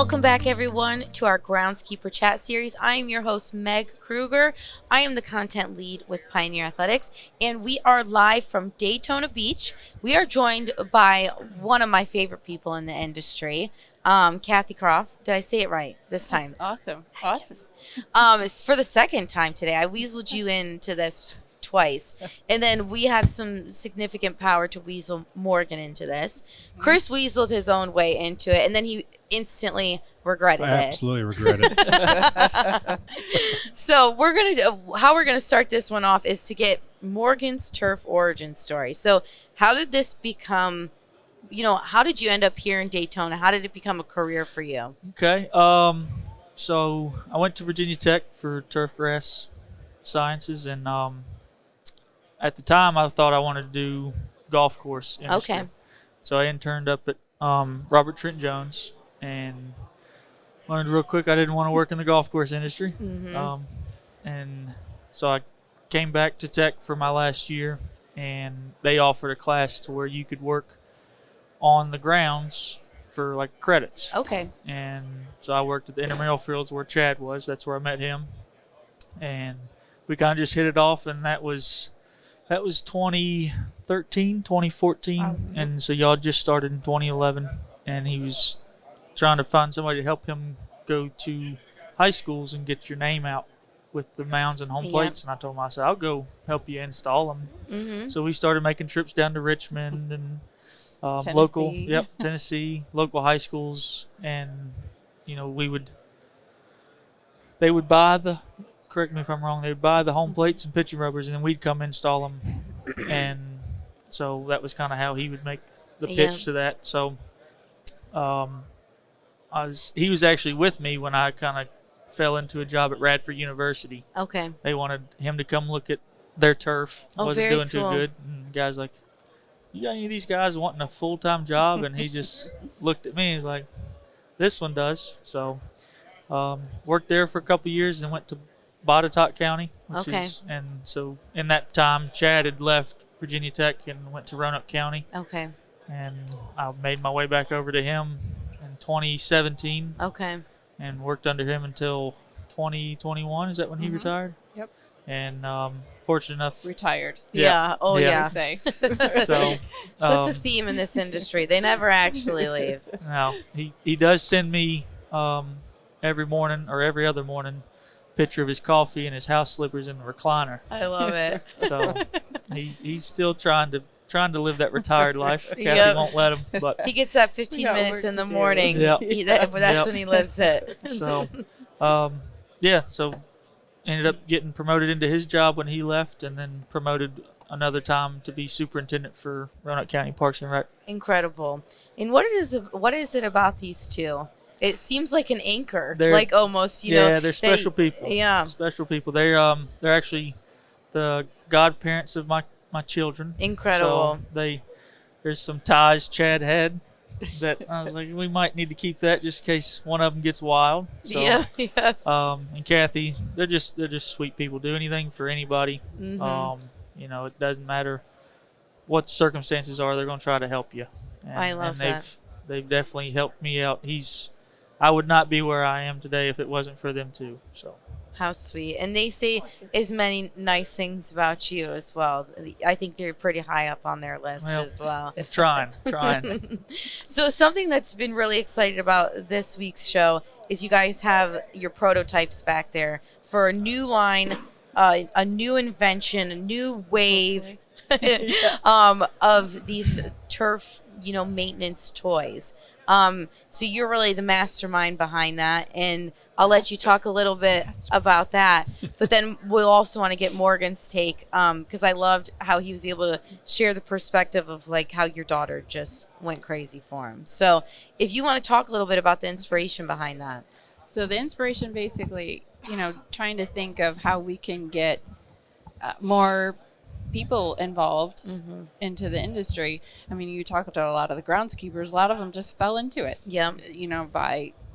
Welcome back, everyone, to our Groundskeeper chat series. I am your host, Meg Kruger. I am the content lead with Pioneer Athletics, and we are live from Daytona Beach. We are joined by one of my favorite people in the industry, Cathy Kropff. Did I say it right this time? That's awesome. It's for the second time today. I weaseled you into this twice, and then we had some significant power to weasel Morgan into this. Chris weaseled his own way into it, and then he instantly regretted it. I absolutely regret it. So how we're gonna start this one off is to get Morgan's turf origin story. So how did this become? How did you end up here in Daytona? How did it become a career for you? Okay. So I went to Virginia Tech for turf grass sciences, and at the time I thought I wanted to do golf course industry. Okay. So I interned up at Robert Trent Jones, and learned real quick I didn't want to work in the golf course industry. Mm-hmm. And so I came back to Tech for my last year, and they offered a class to where you could work on the grounds for like credits. Okay. And so I worked at the intramural fields where Chad was. That's where I met him, and we kind of just hit it off. And that was 2013, 2014, and so y'all just started in 2011. And he was trying to find somebody to help him go to high schools and get your name out with the mounds and home plates. And I told him, I said, I'll go help you install them. Mm-hmm. So we started making trips down to Richmond and Tennessee. Tennessee, local high schools. And, they would buy correct me if I'm wrong, they would buy the home plates and pitching rubbers, and then we'd come install them. And so that was kind of how he would make the pitch to that. So he was actually with me when I kind of fell into a job at Radford University. Okay. They wanted him to come look at their turf. Wasn't doing too good. And the guy's like, you got any of these guys wanting a full-time job? And he just looked at me and was like, this one does. So worked there for a couple of years and went to Botetourt County. And so in that time, Chad had left Virginia Tech and went to Roanoke County. Okay. And I made my way back over to him in 2017. Okay. And worked under him until 2021. Is that when he retired? Yep. And fortunate enough. Retired. Yeah. Oh, yeah. Say. So that's a theme in this industry. They never actually leave. Now, he does send me every morning or every other morning picture of his coffee and his house slippers in the recliner. I love it. So he's still trying to live that retired life. Cathy won't let him, but he gets that 15 minutes in the morning. Yep. That's when he lives it. So so ended up getting promoted into his job when he left, and then promoted another time to be superintendent for Roanoke County Parks and Rec. Incredible. And what is it about these two? It seems like an anchor, They're almost, they're special people. Yeah. Special people. They're actually the godparents of my children. Incredible. So there's some ties Chad had that I was like, we might need to keep that just in case one of them gets wild. So, yeah. And Cathy, they're just sweet people. Do anything for anybody. Mm-hmm. It doesn't matter what the circumstances are. They're going to try to help you. And, I love that. They've definitely helped me out. I would not be where I am today if it wasn't for them too. So. How sweet. And they say as many nice things about you as well. I think they're pretty high up on their list as well. Trying. So something that's been really exciting about this week's show is you guys have your prototypes back there for a new line, a new invention, a new wave of these turf, maintenance toys. So you're really the mastermind behind that, and I'll let you talk a little bit about that. But then we'll also want to get Morgan's take, because I loved how he was able to share the perspective of like how your daughter just went crazy for him. So if you want to talk a little bit about the inspiration behind that. So the inspiration basically, trying to think of how we can get more people involved into the industry. I mean, you talk to a lot of the groundskeepers, a lot of them just fell into it. Yeah.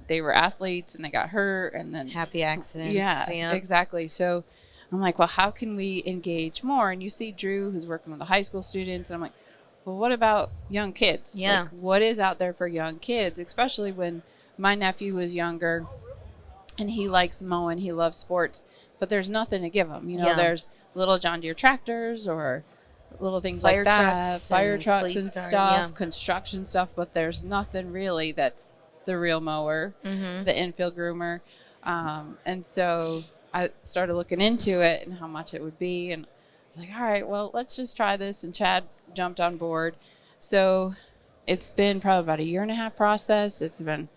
They were athletes and they got hurt and then happy accidents. Yeah, exactly. So I'm like, well, how can we engage more? And you see Drew, who's working with the high school students, and I'm like, well, what about young kids? Yeah. Like, what is out there for young kids, especially when my nephew was younger, and he likes mowing. He loves sports, but there's nothing to give him. There's little John Deere tractors or little things Fire like that, trucks fire and trucks police and car, stuff, construction stuff. But there's nothing really that's the real mower, the infield groomer. And so I started looking into it and how much it would be, and I was like, all right, well, let's just try this. And Chad jumped on board. So it's been probably about a 1.5-year process. It's been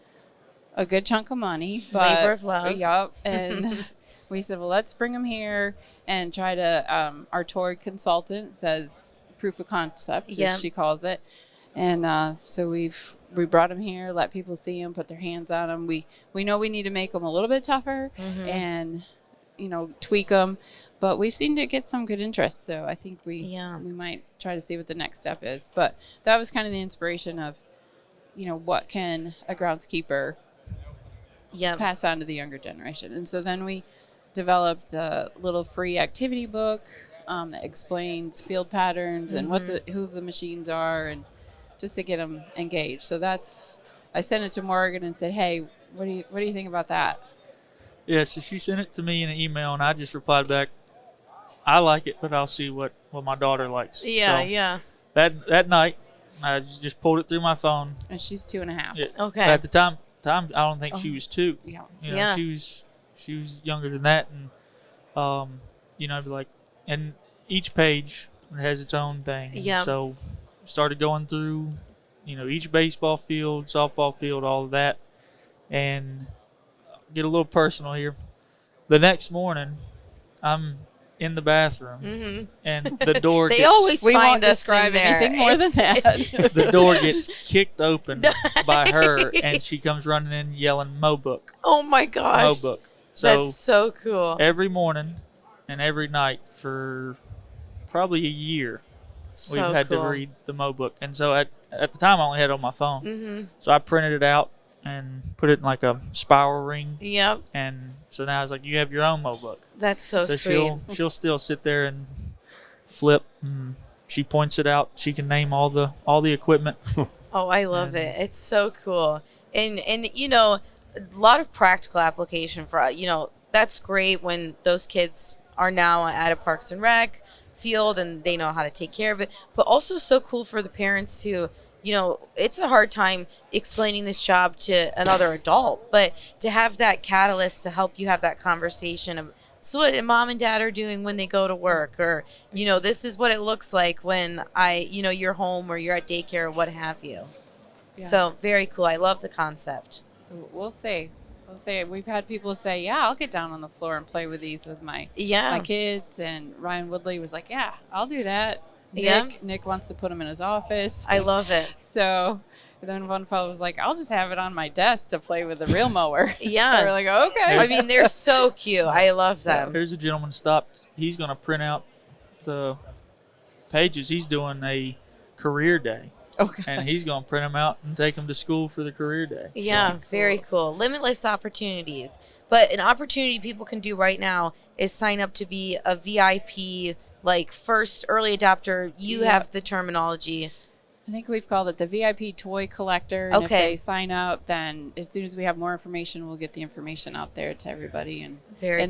a good chunk of money, but labor of love. Yup. And we said, well, let's bring them here and try to. Our toy consultant says proof of concept, as she calls it. And so we brought them here, let people see them, put their hands on them. We know we need to make them a little bit tougher and tweak them, but we've seen to get some good interest. So I think we might try to see what the next step is. But that was kind of the inspiration of, what can a groundskeeper pass on to the younger generation. And so then we developed the little free activity book that explains field patterns and who the machines are, and just to get them engaged. So I sent it to Morgan and said, hey, what do you think about that? Yeah, so she sent it to me in an email, and I just replied back, I like it, but I'll see what my daughter likes. Yeah. That night, I just pulled it through my phone. And she's 2.5. Yeah. Okay. But at the time, I don't think she was 2. Yeah. She was younger than that, and I'd be like, and each page has its own thing. Yeah. So started going through, each baseball field, softball field, all of that, and get a little personal here. The next morning, I'm in the bathroom, and the door they gets, always we find won't us describe in there. anything more than that. the door gets kicked open by her, and she comes running in yelling, "Mo book, Oh my gosh. Mo book." So That's so cool. every morning and every night for probably a year, So we've had cool. to read the Mo book. And so at the time, I only had it on my phone. So I printed it out and put it in like a spiral ring. Yep. And so now it's like, you have your own Mo book. That's so So sweet. she'll still sit there and flip. And she points it out. She can name all the equipment. Oh, I love it. It's so cool. And a lot of practical application for, that's great when those kids are now at a Parks and Rec field and they know how to take care of it. But also so cool for the parents who, it's a hard time explaining this job to another adult, but to have that catalyst to help you have that conversation of, so what mom and dad are doing when they go to work, or, this is what it looks like when you're home or you're at daycare or what have you. Yeah. So very cool. I love the concept. So we'll see. We've had people say, yeah, I'll get down on the floor and play with these with my kids. And Ryan Woodley was like, yeah, I'll do that. Nick wants to put them in his office. I love it. So then one fellow was like, I'll just have it on my desk to play with the real mower. Yeah. So we're like, okay. I mean, they're so cute. I love them. Here's a gentleman stopped. He's going to print out the pages. He's doing a career day. Okay. And he's going to print them out and take them to school for the career day. Yeah, very cool. Limitless opportunities. But an opportunity people can do right now is sign up to be a VIP, like first early adopter. You have the terminology. I think we've called it the VIP toy collector. And if they sign up, then as soon as we have more information, we'll get the information out there to everybody. And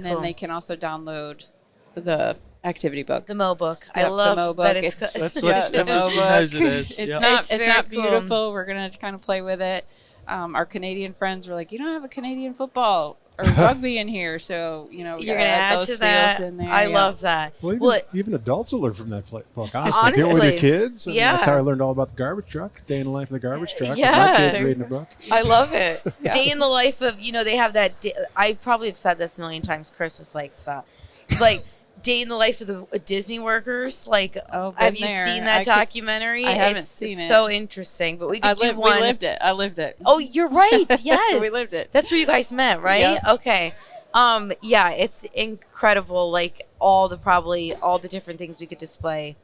then they can also download the activity book. The Mo book. Yep, I love the Mo book. that it's That's what she knows it is. It's very not cool. beautiful. We're going to kind of play with it. Our Canadian friends were like, you don't have a Canadian football or rugby in here, so we You're gotta going to add those to that. fields in there. I love that. Well, even adults will learn from that book. Honestly, get with Honestly, your kids. And yeah. That's how I learned all about the garbage truck. Day in the life of the garbage truck. Yeah. My kids reading a book. I love it. Yeah. Day in the life of, they have that. I probably have said this a million times. Chris is like, stop. Like, Day in the life of the Disney workers. Like, have you seen that documentary? I haven't seen it. So interesting. But we could do one. We lived it. I lived it. Oh, you're right. Yes. We lived it. That's where you guys met, right? Yep. Okay. Yeah, it's incredible. Like all the different things we could display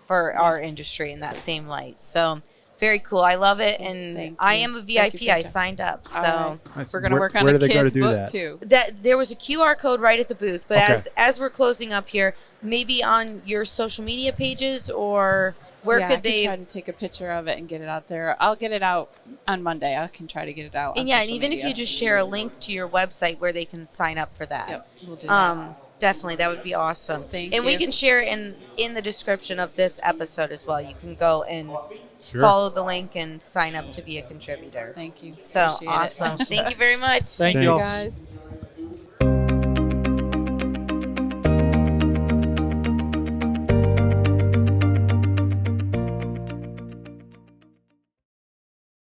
for our industry in that same light. So very cool. I love it, and I am a VIP. I signed up, so we're gonna work on where a do they go to kids do book that? too. that there was a QR code right at the booth. But Okay. as we're closing up here, maybe on your social media pages or Where I could could they? try to take a picture of it and get it out there. I'll get it out on Monday. I can try to get it out. And on yeah, and social even media. if you just share a link to your website where they can sign up for that. Yep, we'll do that. Definitely, that would be awesome. Thank and we you. can share it in the description of this episode as well. You can go and Sure. follow the link and sign up to be a contributor. Thank you. So Appreciate it. awesome. Thank you very much. Thank you all. Thanks. Guys.